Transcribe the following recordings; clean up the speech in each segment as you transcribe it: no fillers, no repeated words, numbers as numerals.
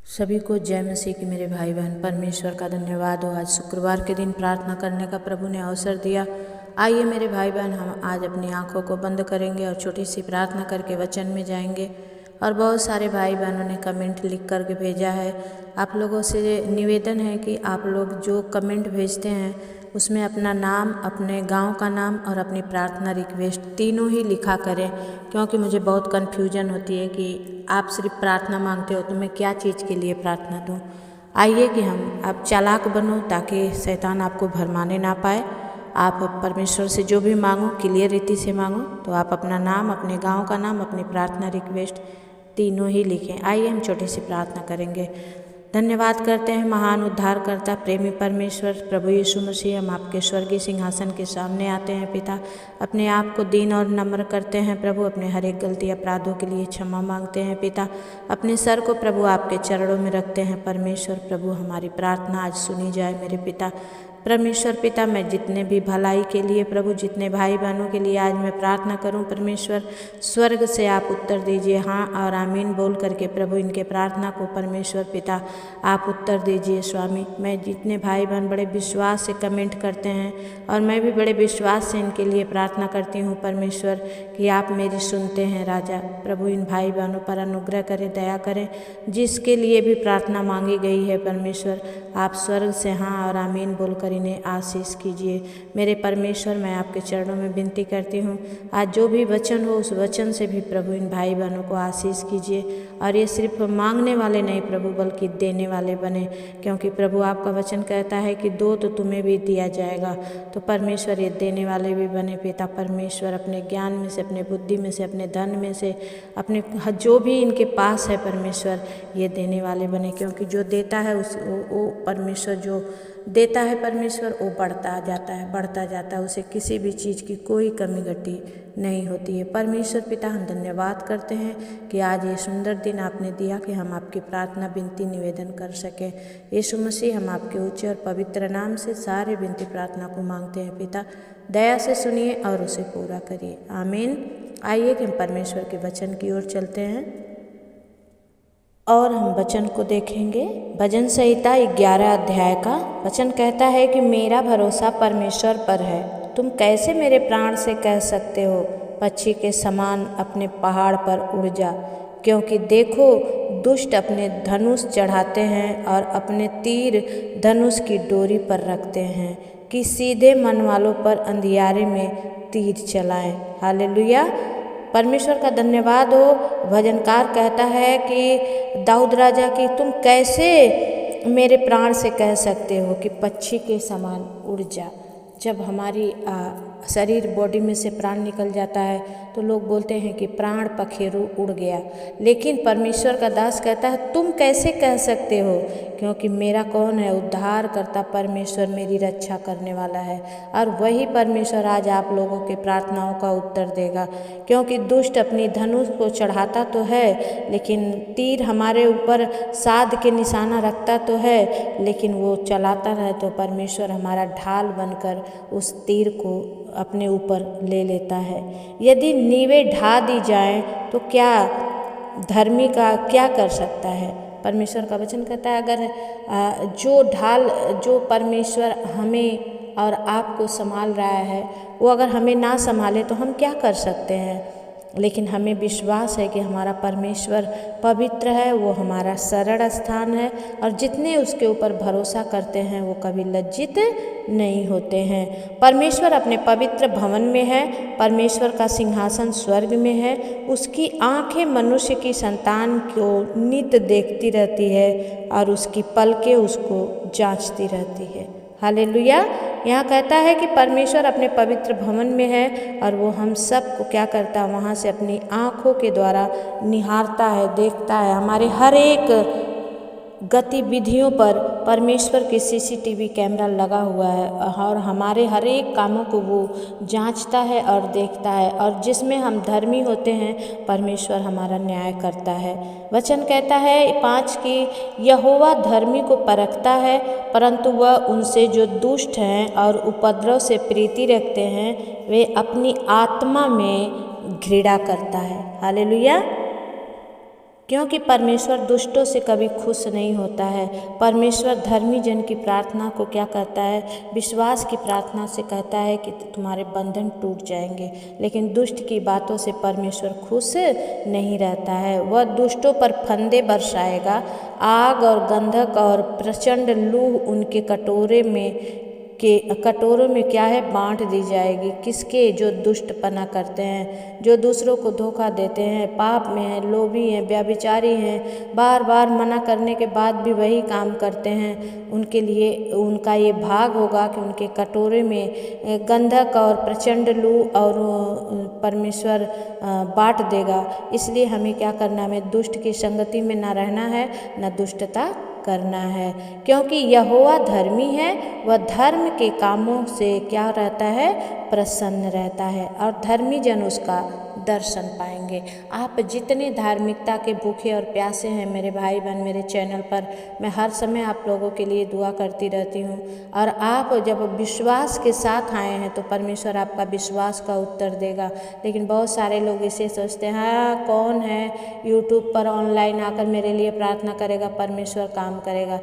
सभी को जय मसीह की मेरे भाई बहन। परमेश्वर का धन्यवाद हो, आज शुक्रवार के दिन प्रार्थना करने का प्रभु ने अवसर दिया। आइए मेरे भाई बहन, हम आज अपनी आंखों को बंद करेंगे और छोटी सी प्रार्थना करके वचन में जाएंगे। और बहुत सारे भाई बहनों ने कमेंट लिख करके भेजा है। आप लोगों से निवेदन है कि आप लोग जो कमेंट भेजते हैं उसमें अपना नाम, अपने गांव का नाम और अपनी प्रार्थना रिक्वेस्ट तीनों ही लिखा करें, क्योंकि मुझे बहुत कन्फ्यूजन होती है कि आप सिर्फ प्रार्थना मांगते हो तो मैं क्या चीज़ के लिए प्रार्थना दूँ। आइए कि हम आप चालाक बनो ताकि शैतान आपको भरमाने ना पाए। आप परमेश्वर से जो भी मांगो क्लियर रीति से मांगो। तो आप अपना नाम, अपने गांव का नाम, अपनी प्रार्थना रिक्वेस्ट तीनों ही लिखें। आइए हम छोटी सी प्रार्थना करेंगे। धन्यवाद करते हैं महान उद्धारकर्ता प्रेमी परमेश्वर प्रभु यीशु मसीह। हम आपके स्वर्गीय सिंहासन के सामने आते हैं पिता, अपने आप को दीन और नम्र करते हैं प्रभु। अपने हर एक गलती अपराधों के लिए क्षमा मांगते हैं पिता। अपने सर को प्रभु आपके चरणों में रखते हैं परमेश्वर। प्रभु हमारी प्रार्थना आज सुनी जाए मेरे पिता। परमेश्वर पिता, मैं जितने भी भलाई के लिए प्रभु, जितने भाई बहनों के लिए आज मैं प्रार्थना करूं परमेश्वर, स्वर्ग से आप उत्तर दीजिए हाँ और आमीन बोल करके प्रभु इनके प्रार्थना को परमेश्वर पिता आप उत्तर दीजिए स्वामी। मैं जितने भाई बहन बड़े विश्वास से कमेंट करते हैं और मैं भी बड़े विश्वास से इनके लिए प्रार्थना करती हूँ परमेश्वर कि आप मेरी सुनते हैं राजा। प्रभु इन भाई बहनों पर अनुग्रह करें, दया करें। जिसके लिए भी प्रार्थना मांगी गई है परमेश्वर, आप स्वर्ग से हाँ और आमीन बोलकर इन्हें आशीष कीजिए मेरे परमेश्वर। मैं आपके चरणों में विनती करती हूँ, आज जो भी वचन हो उस वचन से भी प्रभु इन भाई बहनों को आशीष कीजिए। और ये सिर्फ मांगने वाले नहीं प्रभु बल्कि देने वाले बने, क्योंकि प्रभु आपका वचन कहता है कि दो तो तुम्हें भी दिया जाएगा। तो परमेश्वर ये देने वाले भी बने पिता परमेश्वर। अपने ज्ञान में से, अपने बुद्धि में से, अपने धन में से, अपने जो भी इनके पास है परमेश्वर ये देने वाले बने, क्योंकि जो देता है वो परमेश्वर जो देता है परमेश्वर वो बढ़ता जाता है, उसे किसी भी चीज़ की कोई कमी घटी नहीं होती है। परमेश्वर पिता, हम धन्यवाद करते हैं कि आज ये सुंदर दिन आपने दिया कि हम आपकी प्रार्थना विनती निवेदन कर सकें। यीशु मसीह, हम आपके ऊंचे और पवित्र नाम से सारे विनती प्रार्थना को मांगते हैं पिता। दया से सुनिए और उसे पूरा करिए, आमीन। आइए कि हम परमेश्वर के वचन की ओर चलते हैं और हम वचन को देखेंगे। भजन संहिता 11 अध्याय का वचन कहता है कि मेरा भरोसा परमेश्वर पर है। तुम कैसे मेरे प्राण से कह सकते हो, पक्षी के समान अपने पहाड़ पर उड़ जा। क्योंकि देखो, दुष्ट अपने धनुष चढ़ाते हैं और अपने तीर धनुष की डोरी पर रखते हैं कि सीधे मन वालों पर अंधियारे में तीर चलाएं। हालेलुया, परमेश्वर का धन्यवाद हो। भजनकार कहता है कि दाऊद राजा की तुम कैसे मेरे प्राण से कह सकते हो कि पक्षी के समान उड़ जा। जब हमारी शरीर बॉडी में से प्राण निकल जाता है तो लोग बोलते हैं कि प्राण पखेरु उड़ गया, लेकिन परमेश्वर का दास कहता है तुम कैसे कह सकते हो, क्योंकि मेरा कौन है, उद्धार करता परमेश्वर मेरी रक्षा करने वाला है। और वही परमेश्वर आज आप लोगों के प्रार्थनाओं का उत्तर देगा, क्योंकि दुष्ट अपनी धनुष को चढ़ाता तो है, लेकिन तीर हमारे ऊपर साध के निशाना रखता तो है, लेकिन वो चलाता रहे तो परमेश्वर हमारा ढाल बनकर उस तीर को अपने ऊपर ले लेता है। यदि नींवें ढा दी जाएं तो क्या धर्मी का क्या कर सकता है। परमेश्वर का वचन कहता है अगर जो परमेश्वर हमें और आपको संभाल रहा है वो अगर हमें ना संभाले तो हम क्या कर सकते हैं। लेकिन हमें विश्वास है कि हमारा परमेश्वर पवित्र है, वो हमारा शरण स्थान है और जितने उसके ऊपर भरोसा करते हैं वो कभी लज्जित नहीं होते हैं। परमेश्वर अपने पवित्र भवन में है, परमेश्वर का सिंहासन स्वर्ग में है। उसकी आंखें मनुष्य की संतान को नित देखती रहती है और उसकी पलकें उसको जांचती रहती है। हालेलुया, यहाँ कहता है कि परमेश्वर अपने पवित्र भवन में है और वो हम सब को क्या करता है, वहाँ से अपनी आँखों के द्वारा निहारता है, देखता है। हमारे हर एक गतिविधियों पर परमेश्वर की सीसीटीवी कैमरा लगा हुआ है और हमारे हर एक कामों को वो जांचता है और देखता है, और जिसमें हम धर्मी होते हैं परमेश्वर हमारा न्याय करता है। वचन कहता है 5 कि यहोवा धर्मी को परखता है, परंतु वह उनसे जो दुष्ट हैं और उपद्रव से प्रीति रखते हैं वे अपनी आत्मा में घृणा करता है। हालेलुया, क्योंकि परमेश्वर दुष्टों से कभी खुश नहीं होता है। परमेश्वर धर्मी जन की प्रार्थना को क्या करता है, विश्वास की प्रार्थना से कहता है कि तुम्हारे बंधन टूट जाएंगे। लेकिन दुष्ट की बातों से परमेश्वर खुश नहीं रहता है। वह दुष्टों पर फंदे बरसाएगा, आग और गंधक और प्रचंड लू उनके कटोरों में क्या है, बांट दी जाएगी। किसके? जो दुष्टपना करते हैं, जो दूसरों को धोखा देते हैं, पाप में हैं, लोभी हैं, व्यभिचारी हैं, बार बार मना करने के बाद भी वही काम करते हैं, उनके लिए उनका ये भाग होगा कि उनके कटोरे में गंधक और प्रचंड लू और परमेश्वर बांट देगा। इसलिए हमें क्या करना है, हमें दुष्ट की संगति में ना रहना है, ना दुष्टता करना है। क्योंकि यहोवा धर्मी है, वह धर्म के कामों से क्या रहता है, प्रसन्न रहता है, और धर्मी जन उसका दर्शन पाएंगे। आप जितने धार्मिकता के भूखे और प्यासे हैं मेरे भाई बहन, मेरे चैनल पर मैं हर समय आप लोगों के लिए दुआ करती रहती हूँ। और आप जब विश्वास के साथ आए हैं तो परमेश्वर आपका विश्वास का उत्तर देगा। लेकिन बहुत सारे लोग इसे सोचते हैं, हाँ कौन है यूट्यूब पर ऑनलाइन आकर मेरे लिए प्रार्थना करेगा, परमेश्वर काम करेगा।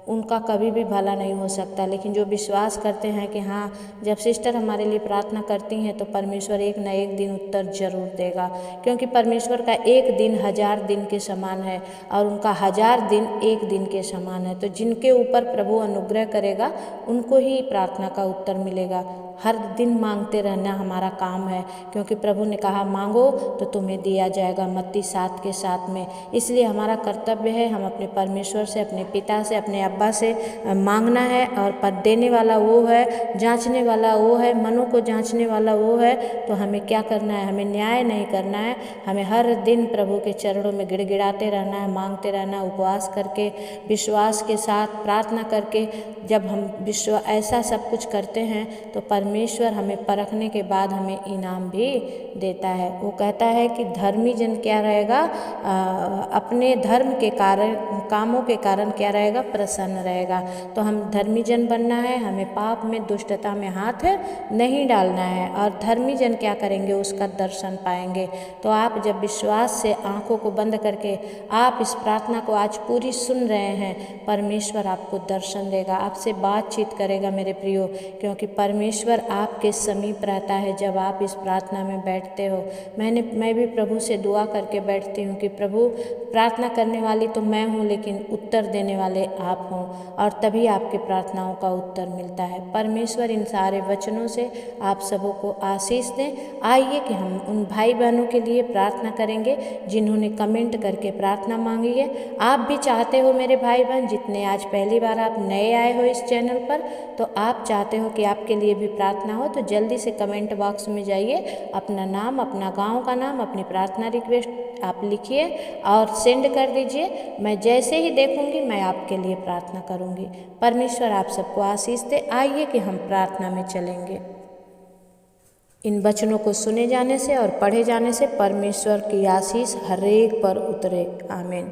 उनका कभी भी भला नहीं हो सकता। लेकिन जो विश्वास करते हैं कि हाँ, जब सिस्टर हमारे लिए प्रार्थना करती हैं तो परमेश्वर एक न एक दिन उत्तर जरूर देगा। क्योंकि परमेश्वर का एक दिन 1000 दिन के समान है और उनका 1000 दिन एक दिन के समान है। तो जिनके ऊपर प्रभु अनुग्रह करेगा उनको ही प्रार्थना का उत्तर मिलेगा। हर दिन मांगते रहना हमारा काम है, क्योंकि प्रभु ने कहा मांगो तो तुम्हें दिया जाएगा, मत्ती 7:7 में। इसलिए हमारा कर्तव्य है हम अपने परमेश्वर से, अपने पिता से, अपने अब्बा से मांगना है। और पद देने वाला वो है, जांचने वाला वो है, मनों को जांचने वाला वो है। तो हमें क्या करना है, हमें न्याय नहीं करना है, हमें हर दिन प्रभु के चरणों में गिड़गिड़ाते रहना है, मांगते रहना, उपवास करके, विश्वास के साथ प्रार्थना करके। जब हम ऐसा सब कुछ करते हैं तो परमेश्वर हमें परखने के बाद हमें इनाम भी देता है। वो कहता है कि धर्मी जन क्या रहेगा, अपने धर्म के कारण, कामों के कारण क्या रहेगा, प्रसन्न रहेगा। तो हम धर्मी जन बनना है, हमें पाप में, दुष्टता में हाथ नहीं डालना है। और धर्मी जन क्या करेंगे, उसका दर्शन पाएंगे। तो आप जब विश्वास से आंखों को बंद करके आप इस प्रार्थना को आज पूरी सुन रहे हैं, परमेश्वर आपको दर्शन देगा, आपसे बातचीत करेगा मेरे प्रियो। क्योंकि परमेश्वर आपके समीप रहता है जब आप इस प्रार्थना में बैठते हो। मैं भी प्रभु से दुआ करके बैठती हूँ कि प्रभु, प्रार्थना करने वाली तो मैं हूँ लेकिन उत्तर देने वाले आप हों, और तभी आपके प्रार्थनाओं का उत्तर मिलता है। परमेश्वर इन सारे वचनों से आप सबों को आशीष दें। आइए कि हम उन भाई बहनों के लिए प्रार्थना करेंगे जिन्होंने कमेंट करके प्रार्थना मांगी है। आप भी चाहते हो मेरे भाई बहन, जितने आज पहली बार आप नए आए हो इस चैनल पर, तो आप चाहते हो कि आपके लिए भी प्रार्थना हो, तो जल्दी से कमेंट बॉक्स में जाइए, अपना नाम, अपना गांव का नाम, अपनी प्रार्थना रिक्वेस्ट आप लिखिए और सेंड कर दीजिए। मैं जैसे ही देखूंगी मैं आपके लिए प्रार्थना करूंगी। परमेश्वर आप सबको आशीष दे। आइए कि हम प्रार्थना में चलेंगे। इन वचनों को सुने जाने से और पढ़े जाने से परमेश्वर की आशीष हर एक पर उतरे। आमीन।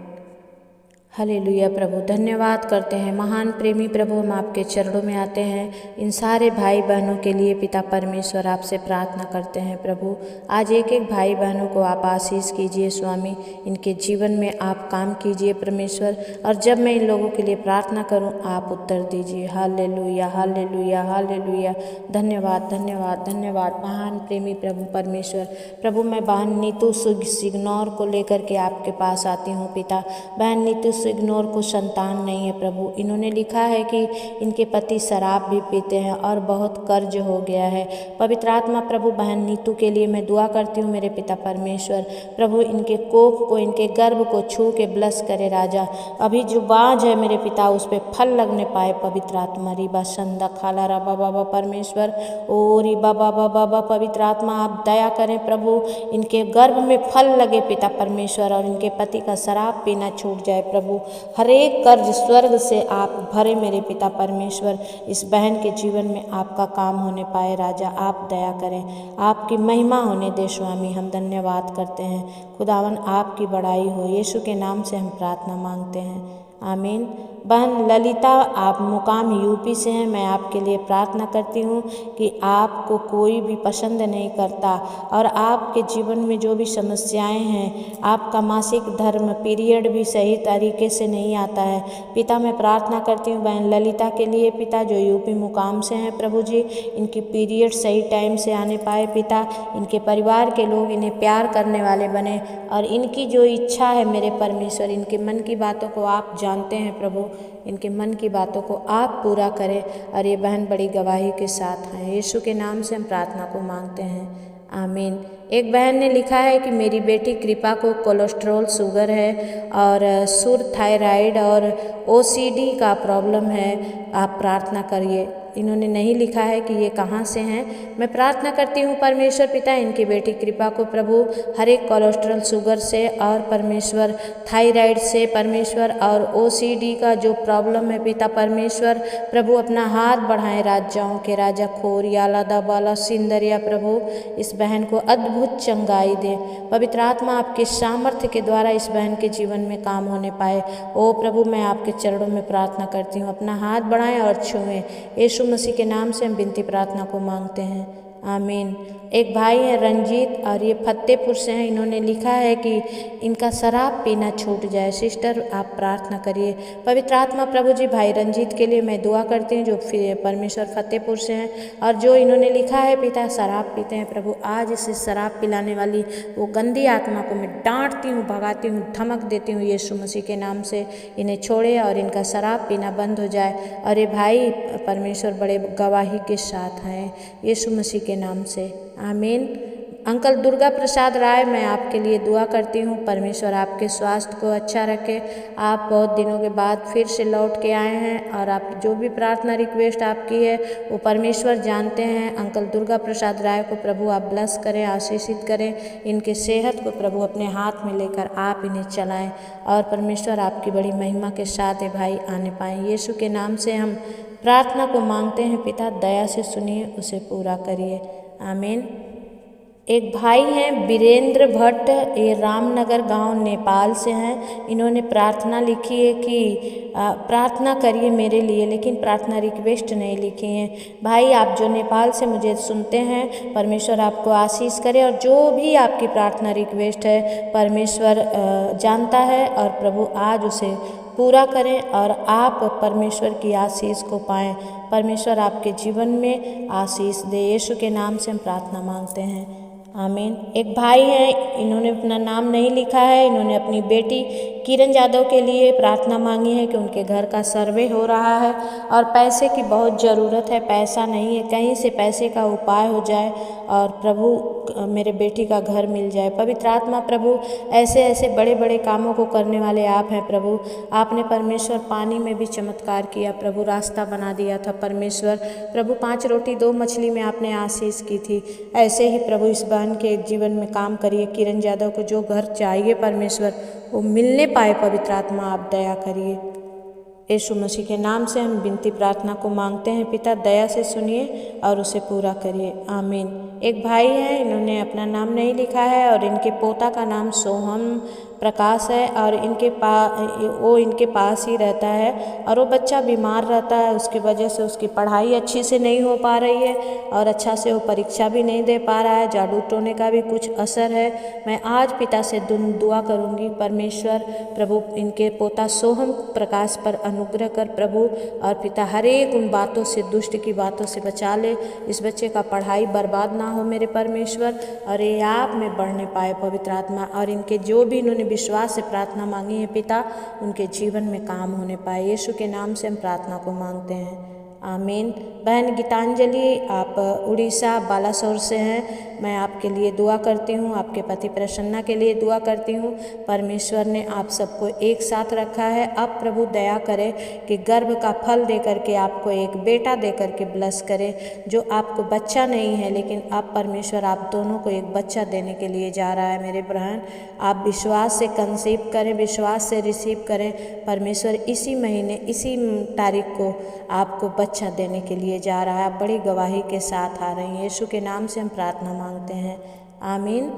हालेलुया। प्रभु धन्यवाद करते हैं, महान प्रेमी प्रभु, हम आपके चरणों में आते हैं। इन सारे भाई बहनों के लिए पिता परमेश्वर आपसे प्रार्थना करते हैं। प्रभु आज एक एक भाई बहनों को आप आशीष कीजिए स्वामी, इनके जीवन में आप काम कीजिए परमेश्वर। और जब मैं इन लोगों के लिए प्रार्थना करूं आप उत्तर दीजिए। Hallelujah, hallelujah, hallelujah. धन्यवाद, धन्यवाद, धन्यवाद महान प्रेमी प्रभु परमेश्वर। प्रभु मैं बहन नीतू सिग्नौर को लेकर के आपके पास आती हूँ पिता। बहन नीतू सिग्नौर को संतान नहीं है प्रभु। इन्होंने लिखा है कि इनके पति शराब भी पीते हैं और बहुत कर्ज हो गया है। पवित्र आत्मा प्रभु बहन नीतू के लिए मैं दुआ करती हूँ मेरे पिता परमेश्वर। प्रभु इनके कोख को, इनके गर्भ को छू के ब्लस करे राजा। अभी जो बाँझ है मेरे पिता उस पर फल लगने पाए पवित्र आत्मा। रिबा संदा खाला रबा बाबा परमेश्वर, ओ रिबा बाबा बाबा पवित्र आत्मा आप दया करें प्रभु, इनके गर्भ में फल लगे पिता परमेश्वर, और इनके पति का शराब पीना छूट जाए प्रभु। प्रभु। हर एक कर्ज स्वर्ग से आप भरे मेरे पिता परमेश्वर। इस बहन के जीवन में आपका काम होने पाए राजा, आप दया करें, आपकी महिमा होने दे स्वामी। हम धन्यवाद करते हैं खुदावन, आपकी बड़ाई हो। यीशु के नाम से हम प्रार्थना मांगते हैं, आमीन। बहन ललिता, आप मुकाम यूपी से हैं। मैं आपके लिए प्रार्थना करती हूँ कि आपको कोई भी पसंद नहीं करता और आपके जीवन में जो भी समस्याएं हैं, आपका मासिक धर्म पीरियड भी सही तरीके से नहीं आता है। पिता मैं प्रार्थना करती हूँ बहन ललिता के लिए पिता, जो यूपी मुकाम से हैं प्रभु जी, इनकी पीरियड सही टाइम से आने पाए पिता। इनके परिवार के लोग इन्हें प्यार करने वाले बने और इनकी जो इच्छा है मेरे परमेश्वर, इनके मन की बातों को आप जानते हैं प्रभु, इनके मन की बातों को आप पूरा करें और ये बहन बड़ी गवाही के साथ हैं। यीशु के नाम से हम प्रार्थना को मांगते हैं, आमीन। एक बहन ने लिखा है कि मेरी बेटी कृपा को कोलेस्ट्रॉल, शुगर है और सुर थायराइड और ओसीडी का प्रॉब्लम है, आप प्रार्थना करिए। इन्होंने नहीं लिखा है कि ये कहाँ से हैं। मैं प्रार्थना करती हूँ परमेश्वर पिता, इनकी बेटी कृपा को प्रभु हर एक कोलेस्ट्रॉल, शुगर से और परमेश्वर थायराइड से परमेश्वर और ओसीडी का जो प्रॉब्लम है पिता परमेश्वर, प्रभु अपना हाथ बढ़ाएं राजाओं के राजा, खोर याला दबाला सिंदरिया प्रभु इस बहन को अद्भुत चंगाई दे। पवित्र आत्मा आपके सामर्थ्य के द्वारा इस बहन के जीवन में काम होने पाए। ओ प्रभु मैं आपके चरणों में प्रार्थना करती हूँ, अपना हाथ बढ़ाएं और छुएं। यीशु मसीह के नाम से हम विनती प्रार्थना को मांगते हैं, आमीन। एक भाई है रंजीत और ये फतेहपुर से हैं। इन्होंने लिखा है कि इनका शराब पीना छूट जाए। सिस्टर आप प्रार्थना करिए। पवित्र आत्मा प्रभु जी भाई रंजीत के लिए मैं दुआ करती हूँ, जो परमेश्वर फतेहपुर से हैं और जो इन्होंने लिखा है पिता शराब पीते हैं प्रभु, आज इसे शराब पिलाने वाली वो गंदी आत्मा को मैं डांटती हूँ, भगाती हूँ, धमक देती हूँ यीशु मसीह के नाम से। इन्हें छोड़े और इनका शराब पीना बंद हो जाए और ये भाई परमेश्वर बड़े गवाही के साथ हैं यीशु मसीह के नाम से, आमीन। अंकल दुर्गा प्रसाद राय, मैं आपके लिए दुआ करती हूँ, परमेश्वर आपके स्वास्थ्य को अच्छा रखे। आप बहुत दिनों के बाद फिर से लौट के आए हैं और आप जो भी प्रार्थना रिक्वेस्ट आपकी है वो परमेश्वर जानते हैं। अंकल दुर्गा प्रसाद राय को प्रभु आप ब्लेस करें, आशीषित करें। इनके सेहत को प्रभु अपने हाथ में लेकर आप इन्हें चलाएं और परमेश्वर आपकी बड़ी महिमा के साथ ये भाई आने पाएँ। यीशु के नाम से हम प्रार्थना को मांगते हैं पिता, दया से सुनिए, उसे पूरा करिए, आमीन। एक भाई हैं वीरेंद्र भट्ट, ये रामनगर गांव नेपाल से हैं। इन्होंने प्रार्थना लिखी है कि प्रार्थना करिए मेरे लिए, लेकिन प्रार्थना रिक्वेस्ट नहीं लिखी है। भाई आप जो नेपाल से मुझे सुनते हैं, परमेश्वर आपको आशीष करे और जो भी आपकी प्रार्थना रिक्वेस्ट है परमेश्वर जानता है और प्रभु आज उसे पूरा करें और आप परमेश्वर की आशीष को पाएं। परमेश्वर आपके जीवन में आशीष दे। यीशु के नाम से हम प्रार्थना मांगते हैं, आमीन। एक भाई हैं, इन्होंने अपना नाम नहीं लिखा है। इन्होंने अपनी बेटी किरण यादव के लिए प्रार्थना मांगी है कि उनके घर का सर्वे हो रहा है और पैसे की बहुत ज़रूरत है, पैसा नहीं है, कहीं से पैसे का उपाय हो जाए और प्रभु मेरे बेटी का घर मिल जाए। पवित्र आत्मा प्रभु ऐसे ऐसे बड़े बड़े कामों को करने वाले आप हैं प्रभु। आपने परमेश्वर पानी में भी चमत्कार किया प्रभु, रास्ता बना दिया था परमेश्वर। प्रभु 5 रोटी 2 मछली में आपने आशीष की थी। ऐसे ही प्रभु इस बहन के जीवन में काम करिए। किरण यादव को जो घर चाहिए परमेश्वर वो मिलने पाए। पवित्र आत्मा आप दया करिए। यीशु मसीह के नाम से हम विनती प्रार्थना को मांगते हैं पिता, दया से सुनिए और उसे पूरा करिए, आमीन। एक भाई हैं, इन्होंने अपना नाम नहीं लिखा है और इनके पोता का नाम सोहम प्रकाश है और वो इनके पास ही रहता है और वो बच्चा बीमार रहता है। उसकी वजह से उसकी पढ़ाई अच्छी से नहीं हो पा रही है और अच्छा से वो परीक्षा भी नहीं दे पा रहा है। जादू टोने का भी कुछ असर है। मैं आज पिता से दुआ करूंगी, परमेश्वर प्रभु इनके पोता सोहम प्रकाश पर अनुग्रह कर प्रभु और पिता हर एक उन बातों से, दुष्ट की बातों से बचा ले। इस बच्चे का पढ़ाई बर्बाद ना हो मेरे परमेश्वर और ये आप में बढ़ने पाए पवित्र आत्मा। और इनके जो भी इन्होंने विश्वास से प्रार्थना मांगी है पिता, उनके जीवन में काम होने पाए। यीशु के नाम से हम प्रार्थना को मांगते हैं, आमीन। बहन गीतांजलि, आप उड़ीसा बालासोर से हैं। मैं आपके लिए दुआ करती हूँ, आपके पति प्रसन्ना के लिए दुआ करती हूँ। परमेश्वर ने आप सबको एक साथ रखा है। अब प्रभु दया करे कि गर्भ का फल दे करके आपको एक बेटा दे करके ब्लेस करे। जो आपको बच्चा नहीं है, लेकिन अब परमेश्वर आप दोनों को एक बच्चा देने के लिए जा रहा है। मेरे बहन, आप विश्वास से कंसीव करें, विश्वास से रिसीव करें। परमेश्वर इसी महीने, इसी तारीख को आपको बच्चा देने के लिए जा रहा है। आप बड़ी गवाही के साथ आ रही हैं। यीशु के नाम से हम प्रार्थना मांगते हैं, आमीन।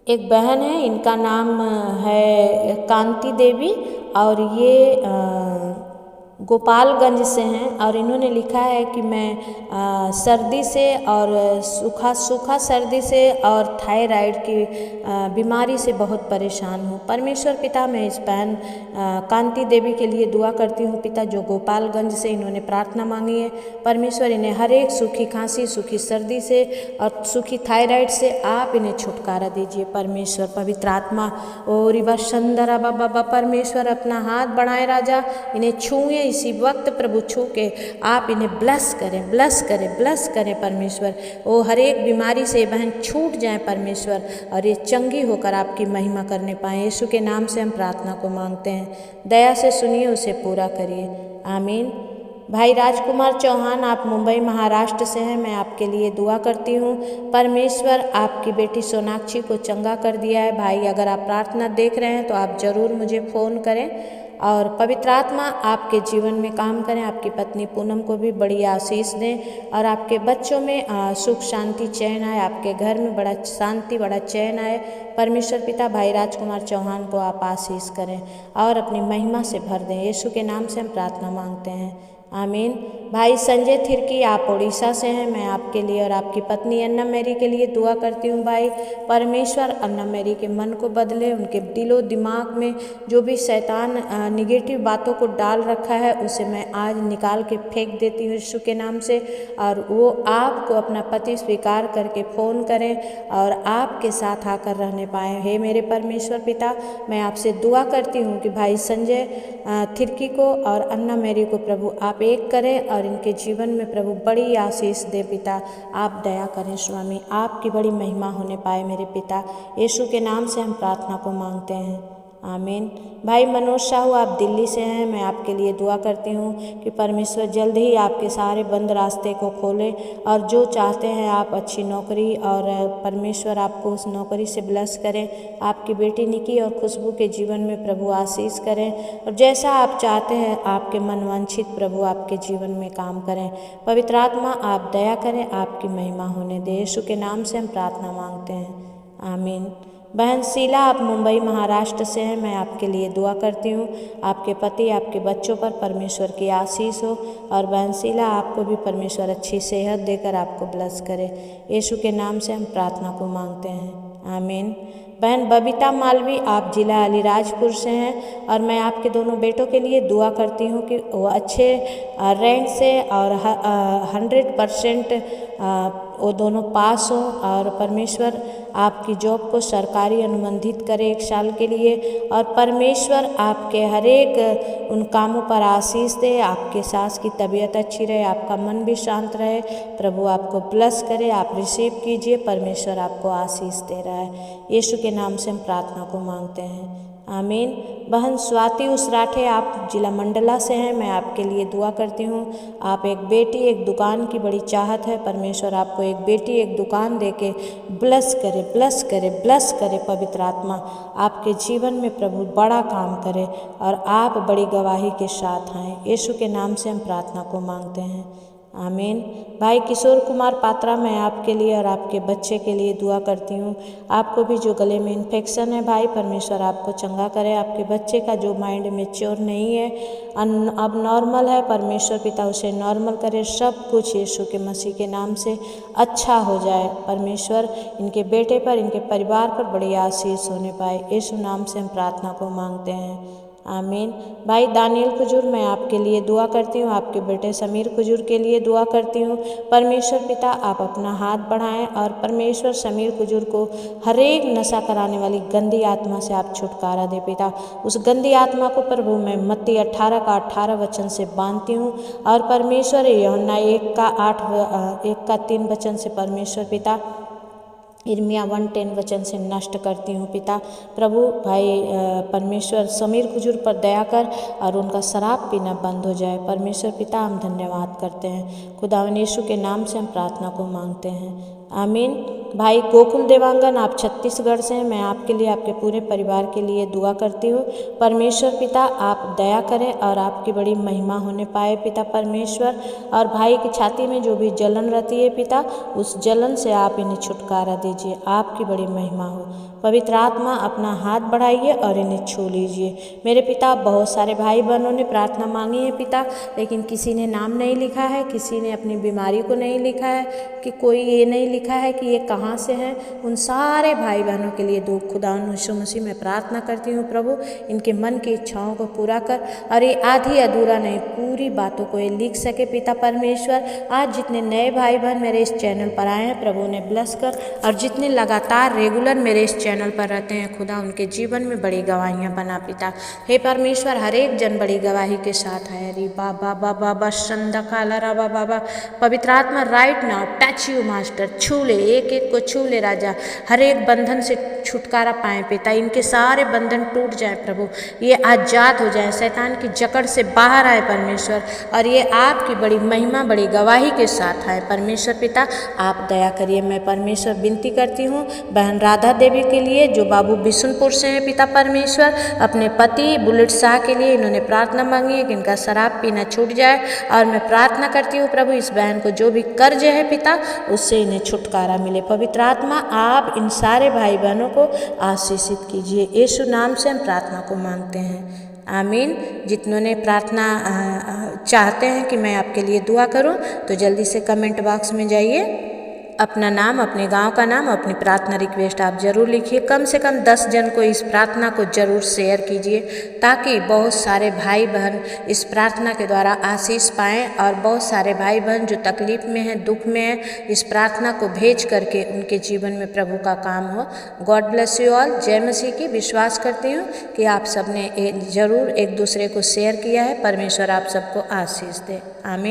एक बहन है, इनका नाम है कांति देवी और ये गोपालगंज से हैं और इन्होंने लिखा है कि मैं सर्दी से और सूखा सर्दी से और थायराइड की बीमारी से बहुत परेशान हूँ। परमेश्वर पिता, मैं इस बहन कांति देवी के लिए दुआ करती हूँ पिता, जो गोपालगंज से इन्होंने प्रार्थना मांगी है। परमेश्वर इन्हें हर एक सूखी खांसी, सूखी सर्दी से और सूखी थायराइड से आप इन्हें छुटकारा दीजिए। परमेश्वर पवित्र आत्मा ओ रिवा संदरा बाबा, परमेश्वर अपना हाथ बढ़ाए राजा, इन्हें छूए इसी वक्त प्रभु, छू के आप इन्हें ब्लेस करें, ब्लेस करें, ब्लेस करें परमेश्वर। ओ हर एक बीमारी से बहन छूट जाए परमेश्वर और ये चंगी होकर आपकी महिमा करने पाए। यीशु के नाम से हम प्रार्थना को मांगते हैं, दया से सुनिए, उसे पूरा करिए, आमीन। भाई राजकुमार चौहान, आप मुंबई महाराष्ट्र से हैं। मैं आपके लिए दुआ करती हूँ। परमेश्वर आपकी बेटी सोनाक्षी को चंगा कर दिया है। भाई, अगर आप प्रार्थना देख रहे हैं तो आप ज़रूर मुझे फ़ोन करें और पवित्र आत्मा आपके जीवन में काम करें। आपकी पत्नी पूनम को भी बड़ी आशीष दें और आपके बच्चों में सुख शांति चैन आए। आपके घर में बड़ा शांति, बड़ा चैन आए। परमेश्वर पिता, भाई राजकुमार चौहान को आप आशीष करें और अपनी महिमा से भर दें। यीशु के नाम से हम प्रार्थना मांगते हैं, आमीन। भाई संजय थिरकी, आप उड़ीसा से हैं। मैं आपके लिए और आपकी पत्नी अन्ना मैरी के लिए दुआ करती हूँ। भाई, परमेश्वर अन्ना मैरी के मन को बदले, उनके दिलो दिमाग में जो भी शैतान निगेटिव बातों को डाल रखा है उसे मैं आज निकाल के फेंक देती हूँ यीशु के नाम से, और वो आपको अपना पति स्वीकार करके फ़ोन करें और आपके साथ आकर रहने पाएँ। हे मेरे परमेश्वर पिता, मैं आपसे दुआ करती हूँ कि भाई संजय थिरकी को और अन्ना मैरी को प्रभु आप एक करें और इनके जीवन में प्रभु बड़ी आशीष दे। पिता, आप दया करें स्वामी, आपकी बड़ी महिमा होने पाए मेरे पिता। यीशु के नाम से हम प्रार्थना को मांगते हैं, आमीन। भाई मनोज साहू, आप दिल्ली से हैं। मैं आपके लिए दुआ करती हूँ कि परमेश्वर जल्द ही आपके सारे बंद रास्ते को खोले और जो चाहते हैं आप अच्छी नौकरी, और परमेश्वर आपको उस नौकरी से ब्लेस करें। आपकी बेटी निकी और खुशबू के जीवन में प्रभु आशीष करें और जैसा आप चाहते हैं आपके मनवांछित प्रभु आपके जीवन में काम करें। पवित्र आत्मा आप दया करें, आपकी महिमा होने दे। यीशु के नाम से हम प्रार्थना मांगते हैं, आमीन। बहन शीला, आप मुंबई महाराष्ट्र से हैं। मैं आपके लिए दुआ करती हूँ, आपके पति, आपके बच्चों पर परमेश्वर की आशीष हो और बहन शीला आपको भी परमेश्वर अच्छी सेहत देकर आपको ब्लेस करे। यीशु के नाम से हम प्रार्थना को मांगते हैं, आमीन। बहन बबीता मालवी, आप जिला अलीराजपुर से हैं और मैं आपके दोनों बेटों के लिए दुआ करती हूँ कि वो अच्छे रैंक से और 100% वो दोनों पास हों और परमेश्वर आपकी जॉब को सरकारी अनुबंधित करे 1 साल के लिए और परमेश्वर आपके हर एक उन कामों पर आशीष दे। आपके सास की तबीयत अच्छी रहे, आपका मन भी शांत रहे, प्रभु आपको ब्लेस करे। आप रिसीव कीजिए, परमेश्वर आपको आशीष दे रहा है। यीशु के नाम से हम प्रार्थना को मांगते हैं, आमीन। बहन स्वाति उसराठे, आप जिला मंडला से हैं। मैं आपके लिए दुआ करती हूँ। आप एक बेटी, एक दुकान की बड़ी चाहत है। परमेश्वर आपको एक बेटी, एक दुकान देके ब्लेस करे, ब्लेस करे, ब्लेस करे। पवित्र आत्मा आपके जीवन में प्रभु बड़ा काम करे और आप बड़ी गवाही के साथ आएँ। यीशु के नाम से हम प्रार्थना को मांगते हैं, आमीन। भाई किशोर कुमार पात्रा, मैं आपके लिए और आपके बच्चे के लिए दुआ करती हूँ। आपको भी जो गले में इन्फेक्शन है भाई, परमेश्वर आपको चंगा करे। आपके बच्चे का जो माइंड मैच्योर नहीं है, अब नॉर्मल है, परमेश्वर पिता उसे नॉर्मल करे। सब कुछ यीशु के मसीह के नाम से अच्छा हो जाए। परमेश्वर इनके बेटे पर, इनके परिवार पर बड़ी आशीष होने पाए। यीशु नाम से हम प्रार्थना को मांगते हैं, आमीन। भाई दानियल कुजूर, मैं आपके लिए दुआ करती हूँ, आपके बेटे समीर कुजूर के लिए दुआ करती हूँ। परमेश्वर पिता आप अपना हाथ बढ़ाएं और परमेश्वर समीर कुजूर को हर एक नशा कराने वाली गंदी आत्मा से आप छुटकारा दे पिता। उस गंदी आत्मा को प्रभु मैं मत्ती 18 का 18 वचन से बांधती हूँ और परमेश्वर यूहन्ना 1 का 3 वचन से परमेश्वर पिता इर्मिया 1:10 वचन से नष्ट करती हूँ पिता। प्रभु भाई परमेश्वर समीर कुजूर पर दया कर और उनका शराब पीना बंद हो जाए। परमेश्वर पिता हम धन्यवाद करते हैं। खुदावन यीशु के नाम से हम प्रार्थना को मांगते हैं, आमीन। भाई गोकुल देवांगन, आप छत्तीसगढ़ से हैं, मैं आपके लिए आपके पूरे परिवार के लिए दुआ करती हूँ। परमेश्वर पिता आप दया करें और आपकी बड़ी महिमा होने पाए पिता परमेश्वर। और भाई की छाती में जो भी जलन रहती है पिता, उस जलन से आप इन्हें छुटकारा दीजिए, आपकी बड़ी महिमा हो। पवित्र आत्मा अपना हाथ बढ़ाइए और इन्हें छू लीजिए। मेरे पिता बहुत सारे भाई बहनों ने प्रार्थना मांगी है पिता, लेकिन किसी ने नाम नहीं लिखा है, किसी ने अपनी बीमारी को नहीं लिखा है, कि कोई ये नहीं लिखा है कि ये कहाँ से है। उन सारे भाई बहनों के लिए दो खुदा यीशु मसीह में प्रार्थना करती हूँ प्रभु, इनके मन की इच्छाओं को पूरा कर और ये आधी अधूरा नहीं पूरी बातों को ये लिख सके पिता परमेश्वर। आज जितने नए भाई बहन मेरे इस चैनल पर आए हैं प्रभु ने ब्लेस कर, और जितने लगातार रेगुलर मेरे इस चैनल पर रहते हैं खुदा उनके जीवन में बड़ी गवाहियाँ बना पिता। हे परमेश्वर हर एक जन बड़ी गवाही के साथ है। री बाबा बाबा बंदा काला राबा बाबा, पवित्र आत्मा right now touch you master, छू ले, एक एक को छू ले राजा, हर एक बंधन से छुटकारा पाएँ पिता, इनके सारे बंधन टूट जाए प्रभु, ये आजाद हो जाए, शैतान की जकड़ से बाहर आए परमेश्वर, और ये आपकी बड़ी महिमा बड़ी गवाही के साथ आए परमेश्वर पिता। आप दया करिए। मैं परमेश्वर विनती करती हूँ बहन राधा देवी के लिए जो बाबू बिशुनपुर से हैं पिता परमेश्वर, अपने पति बुलेट शाह के लिए इन्होंने प्रार्थना मांगी है कि इनका शराब पीना छूट जाए, और मैं प्रार्थना करती हूँ प्रभु इस बहन को जो भी कर्ज है पिता उससे इन्हें छुटकारा मिले। पवित्र आत्मा आप इन सारे भाई बहनों को आशीषित कीजिए, यीशु नाम से हम प्रार्थना को मांगते हैं, आमीन। जितनों ने प्रार्थना चाहते हैं कि मैं आपके लिए दुआ करूं तो जल्दी से कमेंट बॉक्स में जाइए, अपना नाम, अपने गांव का नाम, अपनी प्रार्थना रिक्वेस्ट आप ज़रूर लिखिए। कम से कम 10 जन को इस प्रार्थना को ज़रूर शेयर कीजिए ताकि बहुत सारे भाई बहन इस प्रार्थना के द्वारा आशीष पाएँ, और बहुत सारे भाई बहन जो तकलीफ़ में हैं, दुख में हैं, इस प्रार्थना को भेज करके उनके जीवन में प्रभु का काम हो। God bless you all. जय मसीह की। विश्वास करती हूँ कि आप सबने ज़रूर एक दूसरे को शेयर किया है। परमेश्वर आप सबको आशीष दे, आमीन।